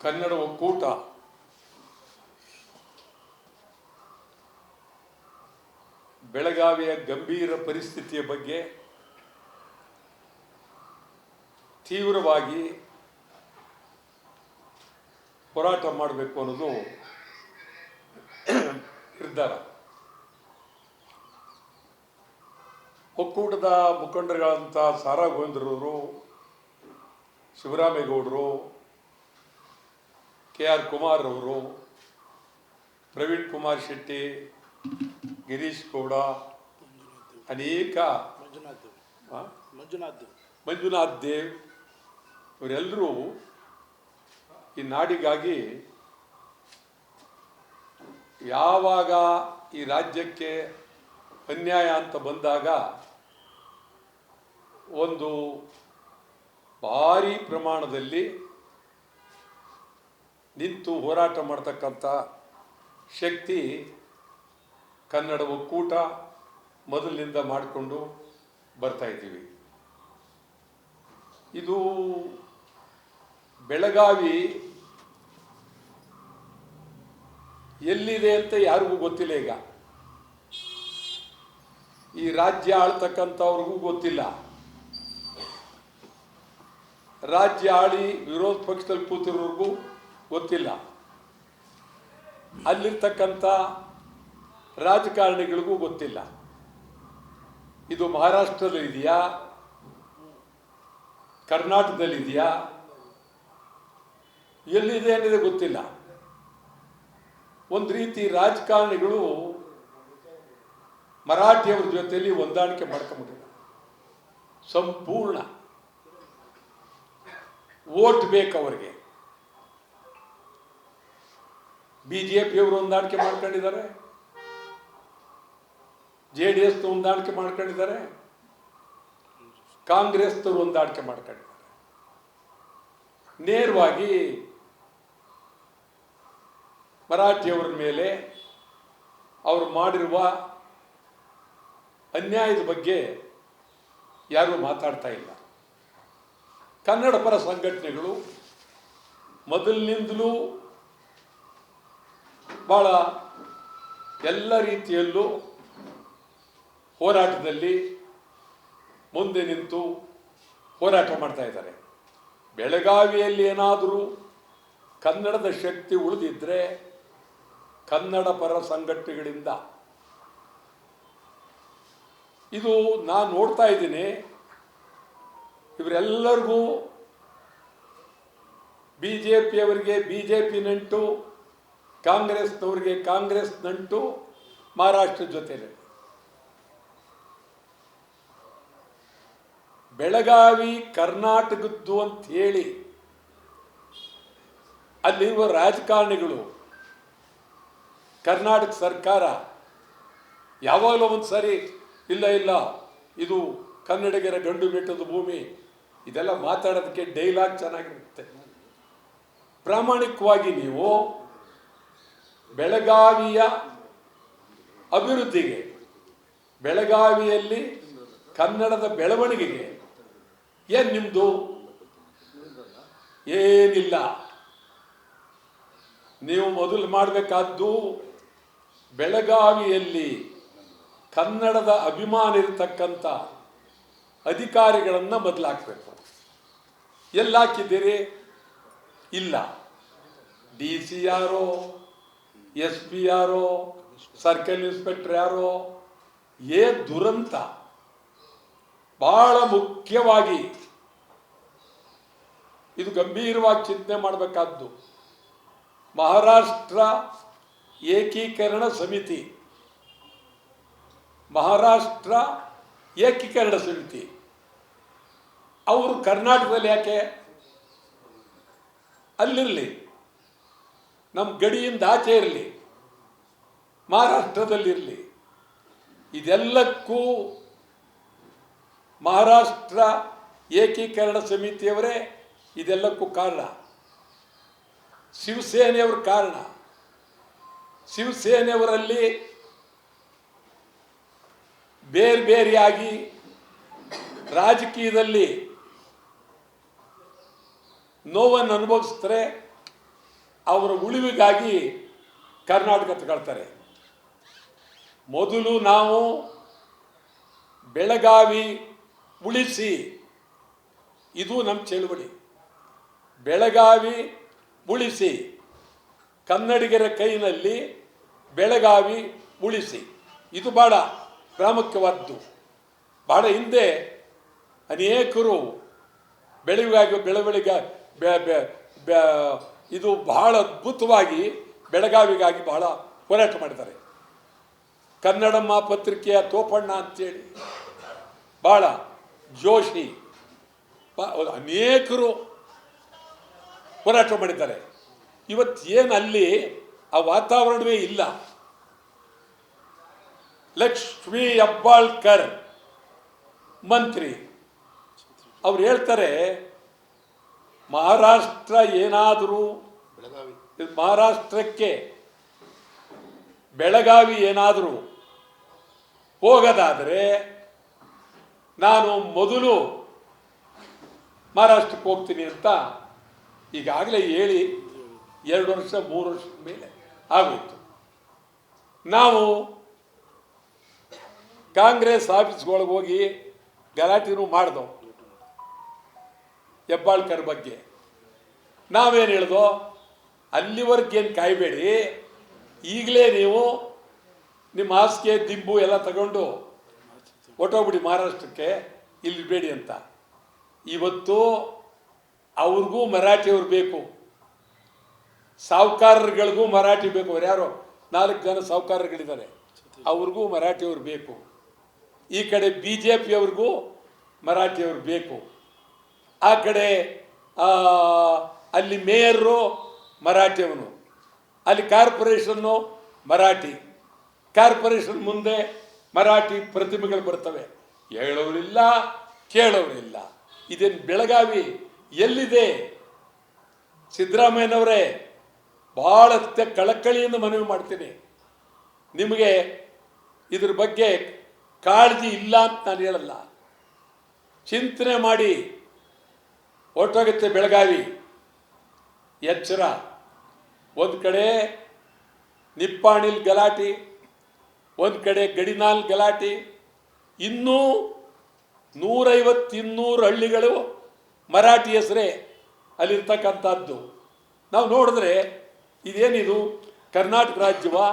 ಕನ್ನಡ ಒಕ್ಕೂಟ ಬೆಳಗಾವಿಯ ಗಂಭೀರ ಪರಿಸ್ಥಿತಿಯ ಬಗ್ಗೆ ತೀವ್ರವಾಗಿ ಹೋರಾಟ ಮಾಡಬೇಕು ಅನ್ನೋದು ನಿರ್ಧಾರ. ಒಕ್ಕೂಟದ ಮುಖಂಡರುಗಳಂಥ ಸಾರಾ ಗೋವಿಂದರವರು, ಶಿವರಾಮೇಗೌಡರು, KR ಕುಮಾರ್ ಅವರು, ಪ್ರವೀಣ್ ಕುಮಾರ್ ಶೆಟ್ಟಿ, ಗಿರೀಶ್ ಗೌಡ, ಅನೇಕ ಮಂಜುನಾಥ್ ದೇವ್ ಇವರೆಲ್ಲರೂ ಈ ನಾಡಿಗಾಗಿ ಯಾವಾಗ ಈ ರಾಜ್ಯಕ್ಕೆ ಅನ್ಯಾಯ ಅಂತ ಬಂದಾಗ ಒಂದು ಭಾರೀ ಪ್ರಮಾಣದಲ್ಲಿ ನಿಂತು ಹೋರಾಟ ಮಾಡ್ತಕ್ಕಂಥ ಶಕ್ತಿ ಕನ್ನಡ ಒಕ್ಕೂಟ ಮೊದಲಿನಿಂದ ಮಾಡಿಕೊಂಡು ಬರ್ತಾ ಇದ್ದೀವಿ. ಇದು ಬೆಳಗಾವಿ ಎಲ್ಲಿದೆ ಅಂತ ಯಾರಿಗೂ ಗೊತ್ತಿಲ್ಲ. ಈಗ ಈ ರಾಜ್ಯ ಆಳ್ತಕ್ಕಂಥವ್ರಿಗೂ ಗೊತ್ತಿಲ್ಲ. ರಾಜ್ಯ ಆಳಿ ವಿರೋಧ ಪಕ್ಷದಲ್ಲಿ ಕೂತಿರೋರ್ಗೂ ಗೊತ್ತಿಲ್ಲ. ಅಲ್ಲಿರ್ತಕ್ಕಂಥ ರಾಜಕಾರಣಿಗಳಿಗೂ ಗೊತ್ತಿಲ್ಲ. ಇದು ಮಹಾರಾಷ್ಟ್ರದಲ್ಲಿದೆಯಾ, ಕರ್ನಾಟಕದಲ್ಲಿದೆಯಾ, ಎಲ್ಲಿದೆ ಅನ್ನೋದೇ ಗೊತ್ತಿಲ್ಲ. ಒಂದು ರೀತಿ ರಾಜಕಾರಣಿಗಳು ಮರಾಠಿಯವರ ಜೊತೆಯಲ್ಲಿ ಹೊಂದಾಣಿಕೆ ಮಾಡ್ಕೊಂಬಿಟ್ಟಿಲ್ಲ. ಸಂಪೂರ್ಣ ವೋಟ್ ಬೇಕು ಅವರಿಗೆ. BJPಯವರು ಹೊಂದಾಣಿಕೆ ಮಾಡ್ಕೊಂಡಿದ್ದಾರೆ, JDS ಹೊಂದಾಣಿಕೆ ಮಾಡ್ಕೊಂಡಿದ್ದಾರೆ, ಕಾಂಗ್ರೆಸ್ನವರು ಹೊಂದಾಣಿಕೆ ಮಾಡ್ಕೊಂಡಿದ್ದಾರೆ. ನೇರವಾಗಿ ಮರಾಠಿಯವರ ಮೇಲೆ ಅವರು ಮಾಡಿರುವ ಅನ್ಯಾಯದ ಬಗ್ಗೆ ಯಾರೂ ಮಾತಾಡ್ತಾ ಇಲ್ಲ. ಕನ್ನಡ ಪರ ಸಂಘಟನೆಗಳು ಮೊದಲಿನಿಂದಲೂ ಭಾಳ ಎಲ್ಲ ರೀತಿಯಲ್ಲೂ ಹೋರಾಟದಲ್ಲಿ ಮುಂದೆ ನಿಂತು ಹೋರಾಟ ಮಾಡ್ತಾ ಇದ್ದಾರೆ. ಬೆಳಗಾವಿಯಲ್ಲಿ ಏನಾದರೂ ಕನ್ನಡದ ಶಕ್ತಿ ಉಳಿದಿದ್ದರೆ ಕನ್ನಡ ಪರ ಸಂಘಟನೆಗಳಿಂದ. ಇದು ನಾನು ನೋಡ್ತಾ ಇದ್ದೀನಿ. ಇವರೆಲ್ಲರಿಗೂ BJPಯವರಿಗೆ BJP ನಂಟು, ಕಾಂಗ್ರೆಸ್ನವರಿಗೆ ಕಾಂಗ್ರೆಸ್ ನಂಟು, ಮಹಾರಾಷ್ಟ್ರ ಜೊತೆಲೆ. ಬೆಳಗಾವಿ ಕರ್ನಾಟಕದ್ದು ಅಂತ ಹೇಳಿ ಅಲ್ಲಿರುವ ರಾಜಕಾರಣಿಗಳು, ಕರ್ನಾಟಕ ಸರ್ಕಾರ ಯಾವಾಗಲೂ ಒಂದು ಸರಿ ಇಲ್ಲ ಇದು ಕನ್ನಡಿಗರ ಗಂಡು ಬೆಟ್ಟದ ಭೂಮಿ, ಇದೆಲ್ಲ ಮಾತಾಡೋದಕ್ಕೆ ಡೈಲಾಗ್ ಚೆನ್ನಾಗಿರುತ್ತೆ. ಪ್ರಾಮಾಣಿಕವಾಗಿ ನೀವು ಬೆಳಗಾವಿಯ ಅಭಿವೃದ್ಧಿಗೆ, ಬೆಳಗಾವಿಯಲ್ಲಿ ಕನ್ನಡದ ಬೆಳವಣಿಗೆಗೆ ಏನು ನಿಮ್ಮದು? ಏನಿಲ್ಲ. ನೀವು ಮೊದಲು ಮಾಡಬೇಕಾದ್ದು ಬೆಳಗಾವಿಯಲ್ಲಿ ಕನ್ನಡದ ಅಭಿಮಾನ ಇರತಕ್ಕಂಥ ಅಧಿಕಾರಿಗಳನ್ನು ಬದಲಾಗಬೇಕು. ಎಲ್ಲ ಹಾಕಿದ್ದೀರಿ? ಇಲ್ಲ. DC ಯಾರೋ, SP ಯಾರೋ, ಸರ್ಕಲ್ ಇನ್ಸ್ಪೆಕ್ಟರ್ ಯಾರೋ, ದುರಂತ. ಬಹಳ ಮುಖ್ಯವಾಗಿ ಇದು ಗಂಭೀರವಾಗಿ ಚಿಂತನೆ ಮಾಡಬೇಕಾದ್ದು ಮಹಾರಾಷ್ಟ್ರ ಏಕೀಕರಣ ಸಮಿತಿ. ಮಹಾರಾಷ್ಟ್ರ ಏಕೀಕರಣ ಸಮಿತಿ ಅವರು ಕರ್ನಾಟಕದಲ್ಲಿ ಯಾಕೆ? ಅಲ್ಲಿರಲಿ, ನಮ್ಮ ಗಡಿಯಿಂದ ಆಚೆ ಇರಲಿ, ಮಹಾರಾಷ್ಟ್ರದಲ್ಲಿರಲಿ. ಇದೆಲ್ಲಕ್ಕೂ ಮಹಾರಾಷ್ಟ್ರ ಏಕೀಕರಣ ಸಮಿತಿಯವರೇ ಇದೆಲ್ಲಕ್ಕೂ ಕಾರಣ. ಶಿವಸೇನೆಯವ್ರ ಕಾರಣ. ಶಿವಸೇನೆಯವರಲ್ಲಿ ಬೇರೆ ಬೇರೆಯಾಗಿ ರಾಜಕೀಯದಲ್ಲಿ ನೋವನ್ನು ಅನುಭವಿಸ್ತಾರೆ, ಅವರ ಉಳಿವಿಗಾಗಿ ಕರ್ನಾಟಕ ತಗೊಳ್ತಾರೆ. ಮೊದಲು ನಾವು ಬೆಳಗಾವಿ ಉಳಿಸಿ, ಇದು ನಮ್ಮ ಚಳುವಳಿ. ಬೆಳಗಾವಿ ಉಳಿಸಿ, ಕನ್ನಡಿಗರ ಕೈನಲ್ಲಿ ಬೆಳಗಾವಿ ಉಳಿಸಿ, ಇದು ಭಾಳ ಪ್ರಾಮುಖ್ಯವಾದ್ದು. ಭಾಳ ಹಿಂದೆ ಅನೇಕರು ಇದು ಬಹಳ ಅದ್ಭುತವಾಗಿ ಬೆಳಗಾವಿಗಾಗಿ ಬಹಳ ಹೋರಾಟ ಮಾಡಿದ್ದಾರೆ. ಕನ್ನಡಮ್ಮ ಪತ್ರಿಕೆಯ ತೋಪಣ್ಣ ಅಂತೇಳಿ, ಭಾಳ ಜೋಶಿ, ಅನೇಕರು ಹೋರಾಟ ಮಾಡಿದ್ದಾರೆ. ಇವತ್ತೇನು ಅಲ್ಲಿ ಆ ವಾತಾವರಣವೇ ಇಲ್ಲ. ಲಕ್ಷ್ಮೀ ಹೆಬ್ಬಾಳ್ಕರ್ ಮಂತ್ರಿ ಅವ್ರು ಹೇಳ್ತಾರೆ, ಮಹಾರಾಷ್ಟ್ರ ಏನಾದರೂ ಮಹಾರಾಷ್ಟ್ರಕ್ಕೆ ಬೆಳಗಾವಿ ಏನಾದರೂ ಹೋಗೋದಾದರೆ ನಾನು ಮೊದಲು ಮಹಾರಾಷ್ಟ್ರಕ್ಕೆ ಹೋಗ್ತೀನಿ ಅಂತ ಈಗಾಗಲೇ ಹೇಳಿ 2 ವರ್ಷ 3 ವರ್ಷದ ಮೇಲೆ ಆಗೋಯ್ತು. ನಾವು ಕಾಂಗ್ರೆಸ್ ಆಫೀಸ್ಗಳಿಗೆ ಹೋಗಿ ಗಲಾಟೆನೂ ಮಾಡ್ದೋ ಹೆಬ್ಬಾಳ್ಕರ್ ಬಗ್ಗೆ. ನಾವೇನು ಹೇಳ್ದೋ, ಅಲ್ಲಿವರೆಗೇನು ಕಾಯಬೇಡಿ, ಈಗಲೇ ನೀವು ನಿಮ್ಮ ಹಾಸಿಗೆ ದಿಂಬು ಎಲ್ಲ ತಗೊಂಡು ಹೊಟ್ಟೋಗ್ಬಿಡಿ ಮಹಾರಾಷ್ಟ್ರಕ್ಕೆ, ಇಲ್ಲಿ ಬೇಡಿ ಅಂತ. ಇವತ್ತು ಅವ್ರಿಗೂ ಮರಾಠಿಯವ್ರು ಬೇಕು, ಸಾಹುಕಾರರುಗಳಿಗೂ ಮರಾಠಿ ಬೇಕು. ಅವ್ರು ಯಾರೋ 4 ಜನ ಸಾಹುಕಾರರುಗಳಿದ್ದಾರೆ, ಅವ್ರಿಗೂ ಮರಾಠಿಯವ್ರು ಬೇಕು. ಈ ಕಡೆ BJP ಅವ್ರಿಗೂ ಮರಾಠಿಯವ್ರು ಬೇಕು. ಆ ಕಡೆ ಅಲ್ಲಿ ಮೇಯರು ಮರಾಠಿಯವನು, ಅಲ್ಲಿ ಕಾರ್ಪೊರೇಷನ್ನು ಮರಾಠಿ, ಕಾರ್ಪೊರೇಷನ್ ಮುಂದೆ ಮರಾಠಿ ಪ್ರತಿಮೆಗಳು ಬರ್ತವೆ. ಹೇಳೋರಿಲ್ಲ, ಕೇಳೋರಿಲ್ಲ. ಇದೇನು ಬೆಳಗಾವಿ ಎಲ್ಲಿದೆ? ಸಿದ್ದರಾಮಯ್ಯನವರೇ, ಭಾಳ ಕಳಕಳಿಯಿಂದ ಮನವಿ ಮಾಡ್ತೀನಿ, ನಿಮಗೆ ಇದ್ರ ಬಗ್ಗೆ ಕಾಳಜಿ ಇಲ್ಲ ಅಂತ ನಾನು ಹೇಳಲ್ಲ. ಚಿಂತನೆ ಮಾಡಿ, ಹೊರಟೋಗುತ್ತೆ ಬೆಳಗಾವಿ. ಎಚ್ಚರ. ಒಂದು ಕಡೆ ನಿಪ್ಪಾಣಿಲ್ ಗಲಾಟೆ, ಒಂದು ಕಡೆ ಗಡಿನಾಲ್ ಗಲಾಟೆ, ಇನ್ನೂ 150-200 ಹಳ್ಳಿಗಳು ಮರಾಠಿ ಹೆಸರೇ ಅಲ್ಲಿರ್ತಕ್ಕಂಥದ್ದು. ನಾವು ನೋಡಿದ್ರೆ ಇದೇನಿದು ಕರ್ನಾಟಕ ರಾಜ್ಯವಾ?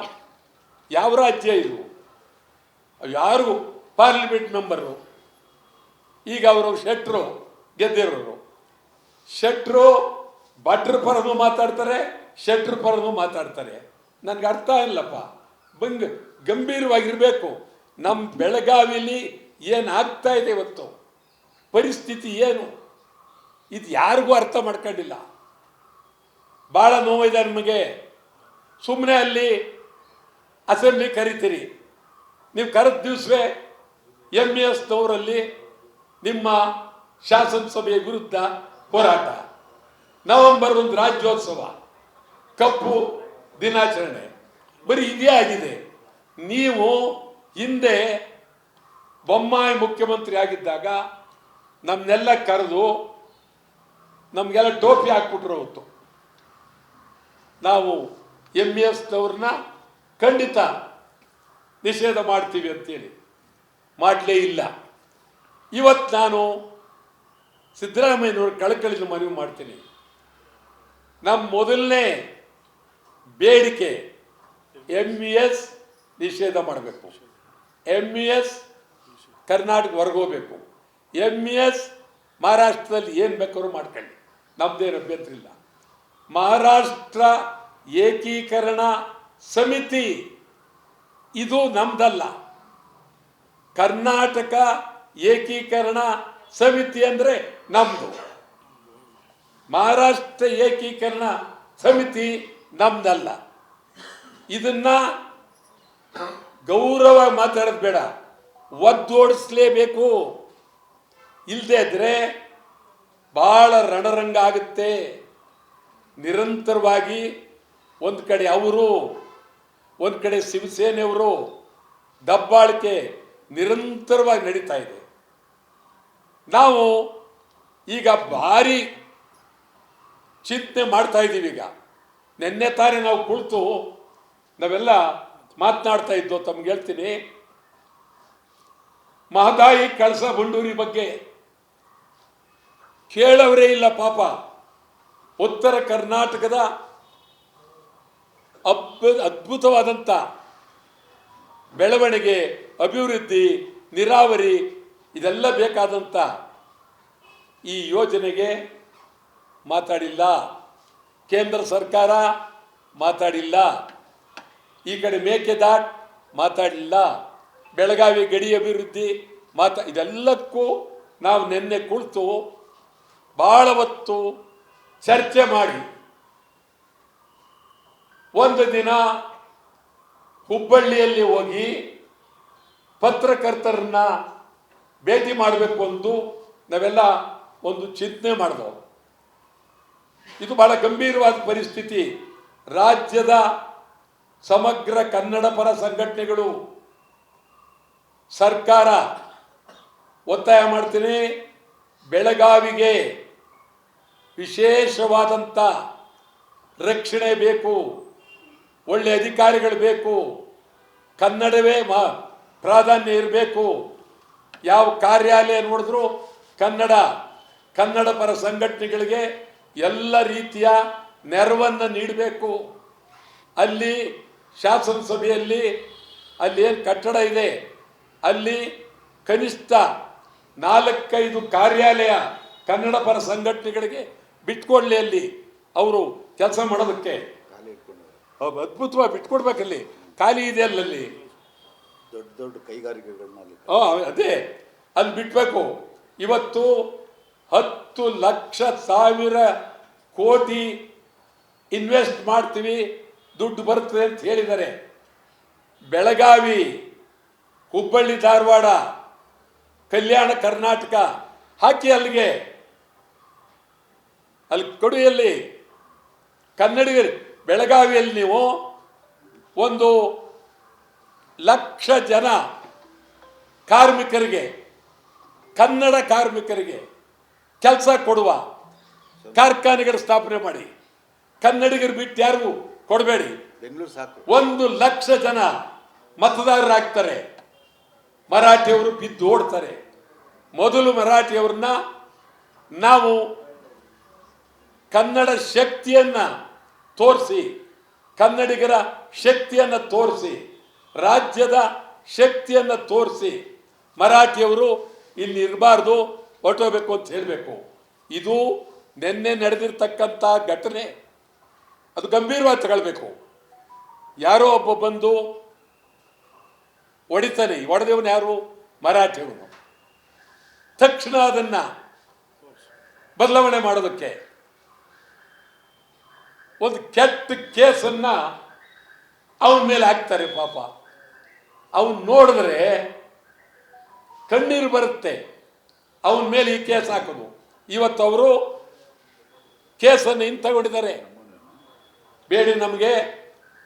ಯಾವ ರಾಜ್ಯ ಇದು? ಯಾರು ಪಾರ್ಲಿಮೆಂಟ್ ಮೆಂಬರು? ಈಗ ಅವರು ಶೆಟ್ರು ಗೆದ್ದಿರೋರು. ಶೆಟ್ರು ಭಟ್ರ ಪರನೂ ಮಾತಾಡ್ತಾರೆ, ಶೆಟ್ರ ಪರನೂ ಮಾತಾಡ್ತಾರೆ. ನನಗೆ ಅರ್ಥ ಇಲ್ಲಪ್ಪ. ಗಂಭೀರವಾಗಿರಬೇಕು. ನಮ್ಮ ಬೆಳಗಾವಿಲಿ ಏನಾಗ್ತಾ ಇದೆ ಇವತ್ತು, ಪರಿಸ್ಥಿತಿ ಏನು, ಇದು ಯಾರಿಗೂ ಅರ್ಥ ಮಾಡ್ಕೊಂಡಿಲ್ಲ. ಭಾಳ ನೋವಿದೆ ನಮಗೆ. ಸುಮ್ಮನೆ ಅಲ್ಲಿ ಅಸೆಂಬ್ಲಿ ಕರಿತೀರಿ, ನೀವು ಕರೆದ ದಿವಸವೇ MESನವರಲ್ಲಿ ನಿಮ್ಮ ಶಾಸನಸಭೆಯ ವಿರುದ್ಧ ಹೋರಾಟ. ನವೆಂಬರ್ 1 ರಾಜ್ಯೋತ್ಸವ, ಕಪ್ಪು ದಿನಾಚರಣೆ, ಬರೀ ಇದೇ ಆಗಿದೆ. ನೀವು ಹಿಂದೆ ಬೊಮ್ಮಾಯಿ ಮುಖ್ಯಮಂತ್ರಿ ಆಗಿದ್ದಾಗ ನಮ್ಮನ್ನೆಲ್ಲ ಕರೆದು ನಮಗೆಲ್ಲ ಟೋಪಿ ಹಾಕ್ಬಿಟ್ರು. ಅವತ್ತು ನಾವು MESನವ್ರನ್ನ ಖಂಡಿತ ನಿಷೇಧ ಮಾಡ್ತೀವಿ ಅಂತೇಳಿ ಮಾಡಲೇ ಇಲ್ಲ. ಇವತ್ತು ನಾನು ಸಿದ್ದರಾಮಯ್ಯನವ್ರ ಕಳಕಳಿನ ಮನವಿ ಮಾಡ್ತೀನಿ. ನಮ್ಮ ಮೊದಲನೇ ಬೇಡಿಕೆ MES ನಿಷೇಧ ಮಾಡಬೇಕು. MES ಕರ್ನಾಟಕ ಹೊರಗೋಗ್ಬೇಕು. MES ಮಹಾರಾಷ್ಟ್ರದಲ್ಲಿ ಏನು ಬೇಕಾದ್ರೂ ಮಾಡ್ಕೊಳ್ಳಿ, ನಮ್ಮದೇನು ಅಭ್ಯಂತರ ಇಲ್ಲ. ಮಹಾರಾಷ್ಟ್ರ ಏಕೀಕರಣ ಸಮಿತಿ ಇದು ನಮ್ದಲ್ಲ. ಕರ್ನಾಟಕ ಏಕೀಕರಣ ಸಮಿತಿ ಅಂದರೆ ನಮ್ಮದು. ಮಹಾರಾಷ್ಟ್ರ ಏಕೀಕರಣ ಸಮಿತಿ ನಮ್ದಲ್ಲ. ಇದನ್ನ ಗೌರವ ಮಾತಾಡೋದು ಬೇಡ, ಒದ್ದೋಡಿಸ್ಲೇಬೇಕು. ಇಲ್ಲದೇ ಇದ್ರೆ ಭಾಳ ರಣರಂಗ ಆಗುತ್ತೆ. ನಿರಂತರವಾಗಿ ಒಂದು ಕಡೆ ಅವರು, ಒಂದು ಕಡೆ ಶಿವಸೇನೆಯವರು ದಬ್ಬಾಳಿಕೆ ನಿರಂತರವಾಗಿ ನಡೀತಾ ಇದೆ. ನಾವು ಈಗ ಭಾರಿ ಚಿಂತನೆ ಮಾಡ್ತಾ ಇದ್ದೀವಿ. ಈಗ ನಿನ್ನೆ ತಾನೇ ನಾವು ಕುಳಿತು ನಾವೆಲ್ಲ ಮಾತನಾಡ್ತಾ ಇದ್ದೋ. ತಮ್ಗೆ ಹೇಳ್ತೀನಿ, ಮಹದಾಯಿ ಕಳಸಾ ಬಂಡೂರಿ ಬಗ್ಗೆ ಕೇಳವರೇ ಇಲ್ಲ ಪಾಪ. ಉತ್ತರ ಕರ್ನಾಟಕದ ಅದ್ಭುತವಾದಂಥ ಬೆಳವಣಿಗೆ, ಅಭಿವೃದ್ಧಿ, ನೀರಾವರಿ ಇದೆಲ್ಲ ಬೇಕಾದಂಥ ಈ ಯೋಜನೆಗೆ ಮಾತಾಡಿಲ್ಲ. ಕೇಂದ್ರ ಸರ್ಕಾರ ಮಾತಾಡಿಲ್ಲ. ಈ ಕಡೆ ಮೇಕೆದಾಟ್ ಮಾತಾಡಲಿಲ್ಲ. ಬೆಳಗಾವಿ ಗಡಿ ಅಭಿವೃದ್ಧಿ ಇದೆಲ್ಲಕ್ಕೂ ನಾವು ನಿನ್ನೆ ಕುಳಿತು ಭಾಳ ಹೊತ್ತು ಚರ್ಚೆ ಮಾಡಿ ಒಂದು ದಿನ ಹುಬ್ಬಳ್ಳಿಯಲ್ಲಿ ಹೋಗಿ ಪತ್ರಕರ್ತರನ್ನ ಭೇಟಿ ಮಾಡಬೇಕು ಎಂದು ನಾವೆಲ್ಲ ಒಂದು ಚಿಂತನೆ ಮಾಡಿದೆವು. ಇದು ಬಹಳ ಗಂಭೀರವಾದ ಪರಿಸ್ಥಿತಿ. ರಾಜ್ಯದ ಸಮಗ್ರ ಕನ್ನಡ ಪರ ಸಂಘಟನೆಗಳು, ಸರ್ಕಾರ ಒತ್ತಾಯ ಮಾಡ್ತೀನಿ, ಬೆಳಗಾವಿಗೆ ವಿಶೇಷವಾದಂಥ ರಕ್ಷಣೆ ಬೇಕು, ಒಳ್ಳೆ ಅಧಿಕಾರಿಗಳು ಬೇಕು, ಕನ್ನಡವೇ ಪ್ರಾಧಾನ್ಯ ಇರಬೇಕು. ಯಾವ ಕಾರ್ಯಾಲಯ ನೋಡಿದ್ರು ಕನ್ನಡ ಪರ ಸಂಘಟನೆಗಳಿಗೆ ಎಲ್ಲ ರೀತಿಯ ನೆರವನ್ನು ನೀಡಬೇಕು. ಅಲ್ಲಿ ಶಾಸನಸಭೆಯಲ್ಲಿ ಅಲ್ಲಿ ಏನು ಕಟ್ಟಡ ಇದೆ ಅಲ್ಲಿ ಕನಿಷ್ಠ 4-5 ಕಾರ್ಯಾಲಯ ಕನ್ನಡ ಪರ ಸಂಘಟನೆಗಳಿಗೆ ಬಿಟ್ಕೊಡ್ಲಿ. ಅಲ್ಲಿ ಅವರು ಕೆಲಸ ಮಾಡೋದಕ್ಕೆ ಅದ್ಭುತವಾಗಿ ಬಿಟ್ಕೊಡ್ಬೇಕಲ್ಲಿ. ಖಾಲಿ ಇದೆ ಅಲ್ಲಲ್ಲಿ ದೊಡ್ಡ ದೊಡ್ಡ ಕೈಗಾರಿಕೆಗಳನ್ನ ಅದೇ ಅಲ್ಲಿ ಬಿಟ್ಬೇಕು. ಇವತ್ತು 10 ಲಕ್ಷ ಸಾವಿರ ಕೋಟಿ ಇನ್ವೆಸ್ಟ್ ಮಾಡ್ತೀವಿ, ದುಡ್ಡು ಬರ್ತದೆ ಅಂತ ಹೇಳಿದ್ದಾರೆ. ಬೆಳಗಾವಿ, ಹುಬ್ಬಳ್ಳಿ, ಧಾರವಾಡ, ಕಲ್ಯಾಣ ಕರ್ನಾಟಕ ಹಾಕಿ ಅಲ್ಲಿಗೆ, ಅಲ್ಲಿ ಕೊಡಿಯಲ್ಲಿ ಕನ್ನಡಿಗರು. ಬೆಳಗಾವಿಯಲ್ಲಿ ನೀವು 1 ಲಕ್ಷ ಜನ ಕಾರ್ಮಿಕರಿಗೆ, ಕನ್ನಡ ಕಾರ್ಮಿಕರಿಗೆ ಕೆಲಸ ಕೊಡುವ ಕಾರ್ಖಾನೆಗಳ ಸ್ಥಾಪನೆ ಮಾಡಿ. ಕನ್ನಡಿಗರು ಬಿಟ್ಟು ಯಾರಿಗೂ ಕೊಡಬೇಡಿ. ಬೆಂಗಳೂರು ಸಾಕು. 1 ಲಕ್ಷ ಜನ ಮತದಾರರಾಗ್ತಾರೆ. ಮರಾಠಿಯವರು ಬಿದ್ದು ಓಡ್ತಾರೆ. ಮೊದಲು ಮರಾಠಿಯವ್ರನ್ನ ನಾವು ಕನ್ನಡ ಶಕ್ತಿಯನ್ನ ತೋರಿಸಿ, ಕನ್ನಡಿಗರ ಶಕ್ತಿಯನ್ನು ತೋರಿಸಿ, ರಾಜ್ಯದ ಶಕ್ತಿಯನ್ನು ತೋರಿಸಿ, ಮರಾಠಿಯವರು ಇಲ್ಲಿ ಇರಬಾರ್ದು, ಹೊರಟೋಗ್ಬೇಕು ಅಂತ ಹೇಳಬೇಕು. ಇದು ನಿನ್ನೆ ನಡೆದಿರ್ತಕ್ಕಂಥ ಘಟನೆ, ಅದು ಗಂಭೀರವಾಗಿ ತಗೊಳ್ಬೇಕು. ಯಾರೋ ಒಬ್ಬ ಬಂದು ಹೊಡಿತಾನೆ, ಹೊಡೆದವನು ಯಾರು? ಮರಾಠಿಯವನು. ತಕ್ಷಣ ಅದನ್ನ ಬದಲಾವಣೆ ಮಾಡೋದಕ್ಕೆ ಒಂದು ಕೆಟ್ಟ ಕೇಸನ್ನ ಅವನ ಮೇಲೆ ಹಾಕ್ತಾರೆ. ಪಾಪ ಅವನು ನೋಡಿದ್ರೆ ಕಣ್ಣೀರು ಬರುತ್ತೆ. ಅವನ ಮೇಲೆ ಈ ಕೇಸ್ ಹಾಕೋದು. ಇವತ್ತು ಅವರು ಕೇಸನ್ನು ಹಿಂತಗೊಂಡಿದ್ದಾರೆ. ಬೇಡಿ, ನಮಗೆ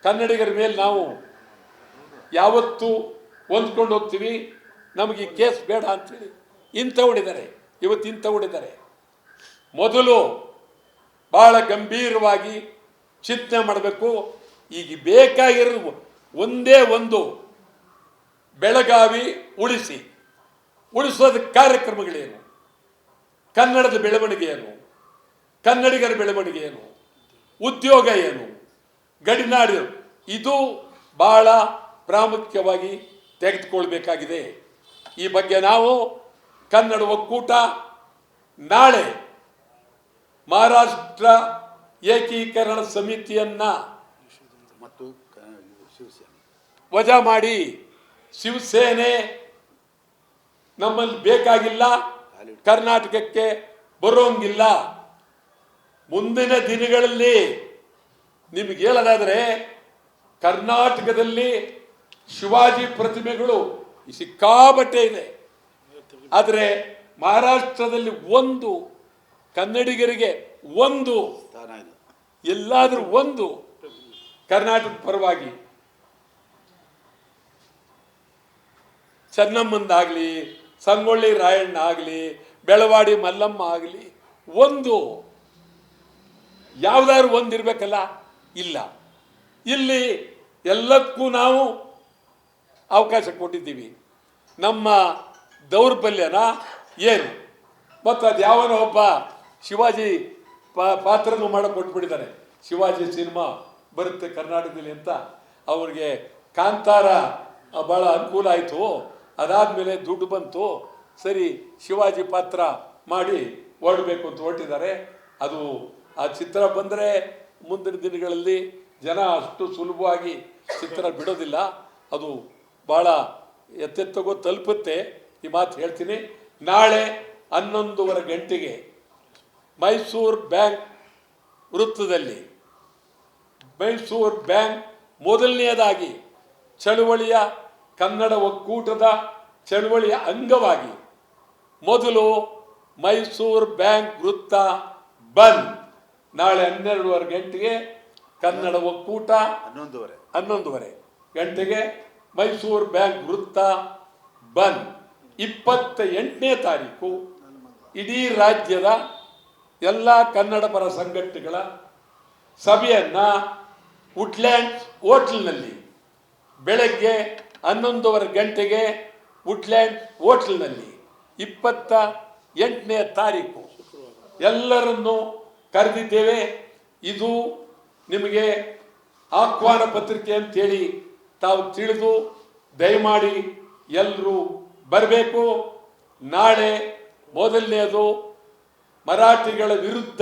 ಕನ್ನಡಿಗರ ಮೇಲೆ ನಾವು ಯಾವತ್ತೂ ಹೊಂದ್ಕೊಂಡು ಹೋಗ್ತೀವಿ, ನಮಗೆ ಈ ಕೇಸ್ ಬೇಡ ಅಂತೇಳಿ ಹಿಂತಗೊಂಡಿದ್ದಾರೆ. ಇವತ್ತು ಹಿಂತಗೊಂಡಿದ್ದಾರೆ. ಮೊದಲು ಬಹಳ ಗಂಭೀರವಾಗಿ ಚಿಂತನೆ ಮಾಡಬೇಕು. ಈಗ ಬೇಕಾಗಿರೋದು ಒಂದೇ ಒಂದು, ಬೆಳಗಾವಿ ಉಳಿಸೋದ ಕಾರ್ಯಕ್ರಮಗಳೇನು, ಕನ್ನಡದ ಬೆಳವಣಿಗೆ ಏನು, ಕನ್ನಡಿಗರ ಬೆಳವಣಿಗೆ ಏನು, ಉದ್ಯೋಗ ಏನು, ಗಡಿನಾಡು, ಇದು ಬಹಳ ಪ್ರಾಮುಖ್ಯವಾಗಿ ತೆಗೆದುಕೊಳ್ಬೇಕಾಗಿದೆ. ಈ ಬಗ್ಗೆ ನಾವು ಕನ್ನಡ ಒಕ್ಕೂಟ ನಾಳೆ ಮಹಾರಾಷ್ಟ್ರ ಏಕೀಕರಣ ಸಮಿತಿಯನ್ನ ಮತ್ತು ವಜಾ ಮಾಡಿ, ಶಿವಸೇನೆ ನಮ್ಮಲ್ಲಿ ಬೇಕಾಗಿಲ್ಲ, ಕರ್ನಾಟಕಕ್ಕೆ ಬರೋಂಗಿಲ್ಲ. ಮುಂದಿನ ದಿನಗಳಲ್ಲಿ ನಿಮ್ಗೆ ಹೇಳೋದಾದ್ರೆ, ಕರ್ನಾಟಕದಲ್ಲಿ ಶಿವಾಜಿ ಪ್ರತಿಮೆಗಳು ಸಿಕ್ಕಾಬಟ್ಟೆ ಇದೆ. ಆದರೆ ಮಹಾರಾಷ್ಟ್ರದಲ್ಲಿ ಒಂದು ಕನ್ನಡಿಗರಿಗೆ ಒಂದು ಎಲ್ಲಾದ್ರೂ ಒಂದು ಕರ್ನಾಟಕ ಪರವಾಗಿ ಚೆನ್ನಮ್ಮಂದಾಗಲಿ, ಸಂಗೊಳ್ಳಿ ರಾಯಣ್ಣ ಆಗಲಿ, ಬೆಳವಾಡಿ ಮಲ್ಲಮ್ಮ ಆಗಲಿ, ಒಂದು ಯಾವ್ದಾದ್ರು ಒಂದಿರ್ಬೇಕಲ್ಲ. ಇಲ್ಲ. ಇಲ್ಲಿ ಎಲ್ಲಕ್ಕೂ ನಾವು ಅವಕಾಶ ಕೊಟ್ಟಿದ್ದೀವಿ. ನಮ್ಮ ದೌರ್ಬಲ್ಯನ ಏನು? ಮತ್ತು ಅದು ಯಾವನೋ ಒಬ್ಬ ಶಿವಾಜಿ ಪಾತ್ರನೂ ಮಾಡಕ್ಕೆ ಕೊಟ್ಬಿಟ್ಟಿದ್ದಾರೆ. ಶಿವಾಜಿ ಸಿನಿಮಾ ಬರುತ್ತೆ ಕರ್ನಾಟಕದಲ್ಲಿ ಅಂತ ಅವ್ರಿಗೆ ಕಾಂತಾರ ಭಾಳ ಅನುಕೂಲ ಆಯಿತು. ಅದಾದಮೇಲೆ ದುಡ್ಡು ಬಂತು, ಸರಿ ಶಿವಾಜಿ ಪಾತ್ರ ಮಾಡಿ ಹೊರಡಬೇಕು ಅಂತ ಹೊರಟಿದ್ದಾರೆ. ಅದು ಆ ಚಿತ್ರ ಬಂದರೆ ಮುಂದಿನ ದಿನಗಳಲ್ಲಿ ಜನ ಅಷ್ಟು ಸುಲಭವಾಗಿ ಚಿತ್ರ ಬಿಡೋದಿಲ್ಲ. ಅದು ಭಾಳ ಎತ್ತೆತ್ತಗೋ ತಲುಪುತ್ತೆ. ಈ ಮಾತು ಹೇಳ್ತೀನಿ. ನಾಳೆ 11:30 ಗಂಟೆಗೆ ಮೈಸೂರು ಬ್ಯಾಂಕ್ ವೃತ್ತದಲ್ಲಿ ಮೈಸೂರು ಬ್ಯಾಂಕ್ ಮೊದಲನೆಯದಾಗಿ ಚಳುವಳಿಯ ಕನ್ನಡ ಒಕ್ಕೂಟದ ಚಳುವಳಿಯ ಅಂಗವಾಗಿ ಮೊದಲು ಮೈಸೂರು ಬ್ಯಾಂಕ್ ವೃತ್ತ ಬಂದ್. ನಾಳೆ 12:30 ಗಂಟೆಗೆ ಕನ್ನಡ ಒಕ್ಕೂಟ 11:30 ಗಂಟೆಗೆ ಮೈಸೂರು ಬ್ಯಾಂಕ್ ವೃತ್ತ ಬಂದ್. 28ನೇ ತಾರೀಕು ಇಡೀ ರಾಜ್ಯದ ಎಲ್ಲ ಕನ್ನಡ ಪರ ಸಂಘಟನೆಗಳ ಸಭೆಯನ್ನು ವುಡ್ಲ್ಯಾಂಡ್ಸ್ ಹೋಟ್ಲ್ನಲ್ಲಿ ಬೆಳಗ್ಗೆ 11:30 ಗಂಟೆಗೆ ವುಡ್ಲ್ಯಾಂಡ್ಸ್ ಹೋಟ್ಲ್ನಲ್ಲಿ 28ನೇ ತಾರೀಕು ಎಲ್ಲರನ್ನೂ ಕರೆದಿದ್ದೇವೆ. ಇದು ನಿಮಗೆ ಆಹ್ವಾನ ಪತ್ರಿಕೆ ಅಂತೇಳಿ ತಾವು ತಿಳಿದು ದಯಮಾಡಿ ಎಲ್ಲರೂ ಬರಬೇಕು. ನಾಳೆ ಮೊದಲನೆಯದು ಮರಾಠಿಗಳ ವಿರುದ್ಧ,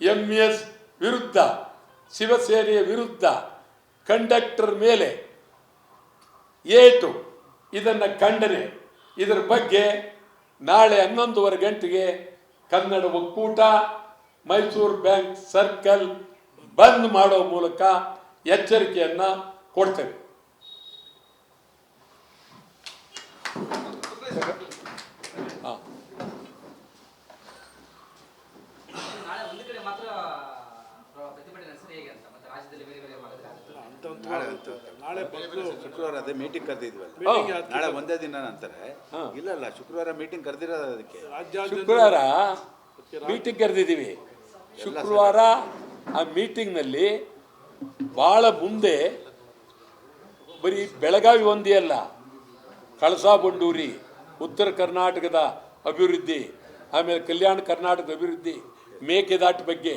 MS ವಿರುದ್ಧ, ಶಿವಸೇನೆಯ ವಿರುದ್ಧ ಕಂಡಕ್ಟರ್ ಮೇಲೆ ಏಟು, ಇದನ್ನು ಖಂಡನೆ. ಇದರ ಬಗ್ಗೆ ನಾಳೆ 11:30 ಗಂಟೆಗೆ ಕನ್ನಡ ಒಕ್ಕೂಟ ಮೈಸೂರು ಬ್ಯಾಂಕ್ ಸರ್ಕಲ್ ಬಂದ್ ಮಾಡೋ ಮೂಲಕ ಎಚ್ಚರಿಕೆಯನ್ನು ಕೊಡ್ತೇವೆ. ಶುಕ್ರವಾರ ಅದೇ ಮೀಟಿಂಗ್ ಕರೆದಿದ್ವಲ್ಲ, ನಾಳೆ ಒಂದೇ ದಿನ ಅಂತಾರೆ. ಇಲ್ಲ ಶುಕ್ರವಾರ ಮೀಟಿಂಗ್ ಕರೆದಿರೋದು. ಅದಕ್ಕೆ ಶುಕ್ರವಾರ ಮೀಟಿಂಗ್ ಕರೆದಿದ್ದೀವಿ. ಶುಕ್ರವಾರ ಆ ಮೀಟಿಂಗ್ನಲ್ಲಿ ಭಾಳ ಮುಂದೆ ಬರೀ ಬೆಳಗಾವಿ ಒಂದೇ ಅಲ್ಲ, ಕಳಸಾ ಬಂಡೂರಿ, ಉತ್ತರ ಕರ್ನಾಟಕದ ಅಭಿವೃದ್ಧಿ, ಆಮೇಲೆ ಕಲ್ಯಾಣ ಕರ್ನಾಟಕದ ಅಭಿವೃದ್ಧಿ, ಮೇಕೆದಾಟು ಬಗ್ಗೆ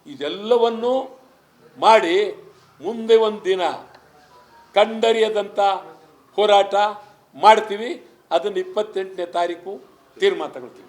ಇದೆಲ್ಲವನ್ನು ಮಾಡಿ ಮುಂದೆ ಒಂದು ದಿನ ಕಂಡರಿಯದಂಥ ಹೋರಾಟ ಮಾಡ್ತೀವಿ. ಅದನ್ನು 28ನೇ ತಾರೀಕು ತೀರ್ಮಾನ ತಗೊಳ್ತೀವಿ.